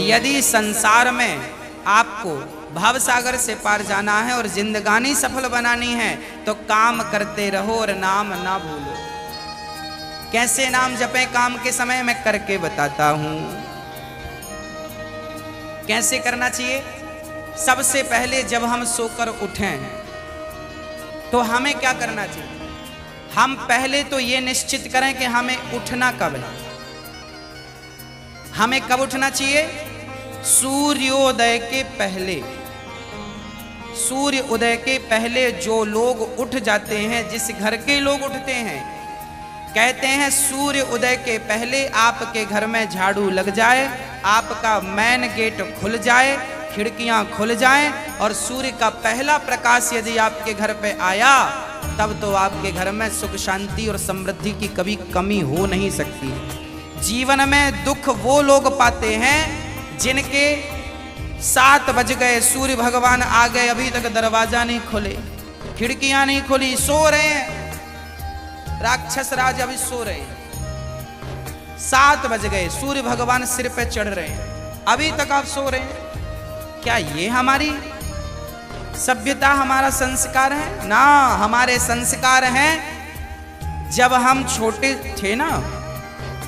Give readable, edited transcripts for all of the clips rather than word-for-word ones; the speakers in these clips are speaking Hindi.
यदि संसार में आपको भव सागर से पार जाना है और जिंदगानी सफल बनानी है तो काम करते रहो और नाम ना भूलो। कैसे नाम जपें काम के समय मैं करके बताता हूं। कैसे करना चाहिए? सबसे पहले जब हम सोकर उठें तो हमें क्या करना चाहिए? हम पहले तो ये निश्चित करें कि हमें उठना कब है। हमें कब उठना चाहिए? सूर्योदय के पहले। सूर्य उदय के पहले जो लोग उठ जाते हैं, जिस घर के लोग उठते हैं, कहते हैं सूर्य उदय के पहले आपके घर में झाड़ू लग जाए, आपका मेन गेट खुल जाए, खिड़कियां खुल जाएं और सूर्य का पहला प्रकाश यदि आपके घर पे आया तब तो आपके घर में सुख शांति और समृद्धि की कभी कमी हो नहीं सकती। जीवन में दुख वो लोग पाते हैं जिनके 7 बज गए, सूर्य भगवान आ गए, अभी तक दरवाजा नहीं खुले, खिड़कियां नहीं खुली, सो रहे हैं, राक्षस राज अभी सो रहे हैं। 7 बज गए, सूर्य भगवान सिर पे चढ़ रहे हैं, अभी तक आप सो रहे हैं। क्या ये हमारी सभ्यता, हमारा संस्कार है? ना, हमारे संस्कार हैं जब हम छोटे थे ना,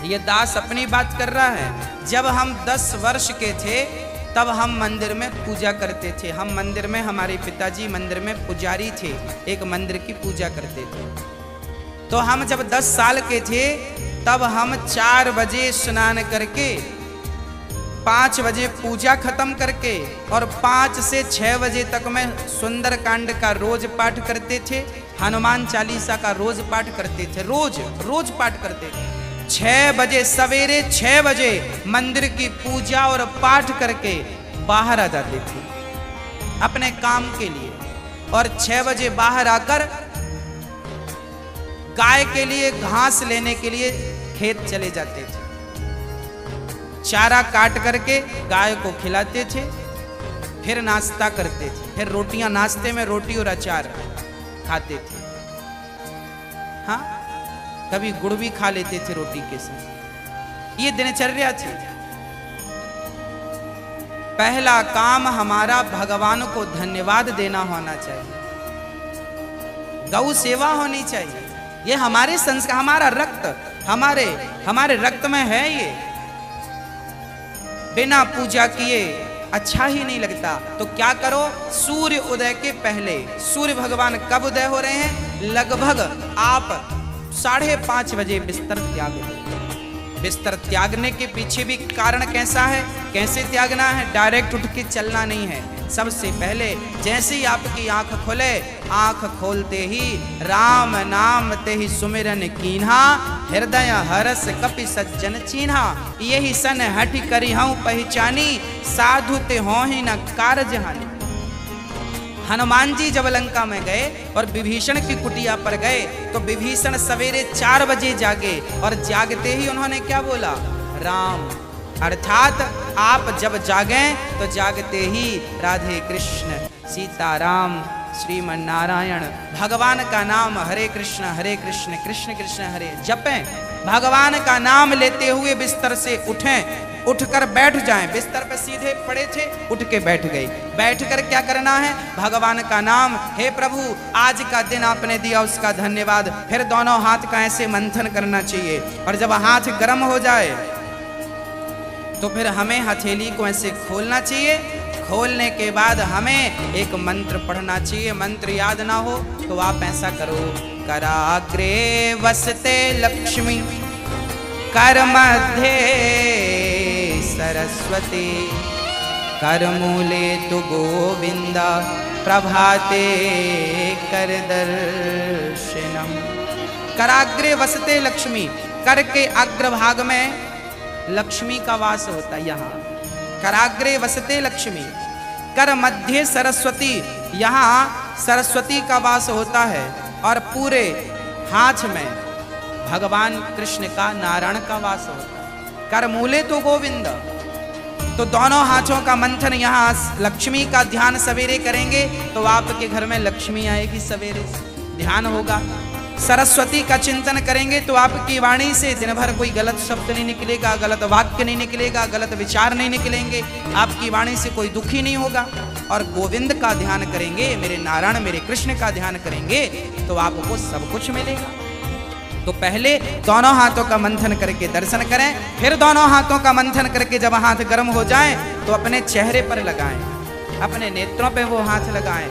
ये दास अपनी बात कर रहा है, जब हम 10 वर्ष के थे तब हम मंदिर में पूजा करते थे। हम मंदिर में, हमारे पिताजी मंदिर में पुजारी थे, एक मंदिर की पूजा करते थे। तो हम जब 10 साल के थे तब हम 4 बजे स्नान करके 5 बजे पूजा खत्म करके और 5 से 6 बजे तक में सुंदर कांड का रोज पाठ करते थे, हनुमान चालीसा का रोज पाठ करते थे, रोज पाठ करते थे। 6 बजे, सवेरे 6 बजे मंदिर की पूजा और पाठ करके बाहर आ जाते थे अपने काम के लिए, और 6 बजे बाहर आकर गाय के लिए घास लेने के लिए खेत चले जाते थे। चारा काट करके गाय को खिलाते थे, फिर नाश्ता करते थे, फिर रोटियां, नाश्ते में रोटी और अचार खाते थे। हाँ, कभी गुड़ भी खा लेते थे रोटी के साथ। ये दिनचर्या थी। पहला काम हमारा भगवान को धन्यवाद देना होना चाहिए, गौ सेवा होनी चाहिए। ये हमारे संस्कार, हमारा रक्त, हमारे रक्त में है। ये बिना पूजा किए अच्छा ही नहीं लगता। तो क्या करो? सूर्य उदय के पहले, सूर्य भगवान कब उदय हो रहे हैं? लगभग आप 5:30 बजे बिस्तर त्याग दो। बिस्तर त्यागने के पीछे भी कारण कैसा है? कैसे त्यागना है? डायरेक्ट उठ के चलना नहीं है। सबसे पहले जैसे ही आपकी आंख खुले, आंख खोलते ही राम नाम ते ही सुमिरन कीन्हा, हृदय हरस कपि सज्जन चीन्हा। यही सन हटि करी हूं पहचानी, साधु ते हो ही न कारज हानि। हनुमान जी जब लंका में गए और विभीषण की कुटिया पर गए तो विभीषण सवेरे 4 बजे जागे और जागते ही उन्होंने क्या बोला? राम। अर्थात आप जब जागें तो जागते ही राधे कृष्ण, सीताराम, श्रीमन नारायण, भगवान का नाम हरे कृष्ण कृष्ण कृष्ण हरे जपें। भगवान का नाम लेते हुए बिस्तर से उठें, उठकर बैठ जाएं। बिस्तर पर सीधे पड़े थे, उठ के बैठ गए। बैठकर क्या करना है? भगवान का नाम, हे प्रभु आज का दिन आपने दिया उसका धन्यवाद। फिर दोनों हाथ का ऐसे मंथन करना चाहिए और जब हाथ गर्म हो जाए तो फिर हमें हथेली को ऐसे खोलना चाहिए। खोलने के बाद हमें एक मंत्र पढ़ना चाहिए। मंत्र याद ना हो तो आप ऐसा करो, कराग्रे वसते लक्ष्मी, कर मध्य सरस्वती, कर मूले तु गोविंदा, प्रभाते कर दर्शनम। कराग्रे वसते लक्ष्मी, कर के अग्रभाग में लक्ष्मी का वास होता है। यहाँ कराग्रे वसते लक्ष्मी, कर मध्य सरस्वती, यहाँ सरस्वती का वास होता है, और पूरे हाथ में भगवान कृष्ण का, नारायण का वास होता है। कर मूले तो गोविंद। तो दोनों हाथों का मंथन, यहाँ लक्ष्मी का ध्यान सवेरे करेंगे तो आपके घर में लक्ष्मी आएगी। सवेरे ध्यान होगा सरस्वती का चिंतन करेंगे तो आपकी वाणी से दिन भर कोई गलत शब्द नहीं निकलेगा, गलत वाक्य नहीं निकलेगा, गलत विचार नहीं निकलेंगे, आपकी वाणी से कोई दुखी नहीं होगा। और गोविंद का ध्यान करेंगे, मेरे नारायण मेरे कृष्ण का ध्यान करेंगे तो आपको सब कुछ मिलेगा। तो पहले दोनों हाथों का मंथन करके दर्शन करें, फिर दोनों हाथों का मंथन करके जब हाथ गर्म हो जाए तो अपने चेहरे पर लगाएं, अपने नेत्रों पे वो हाथ लगाएं।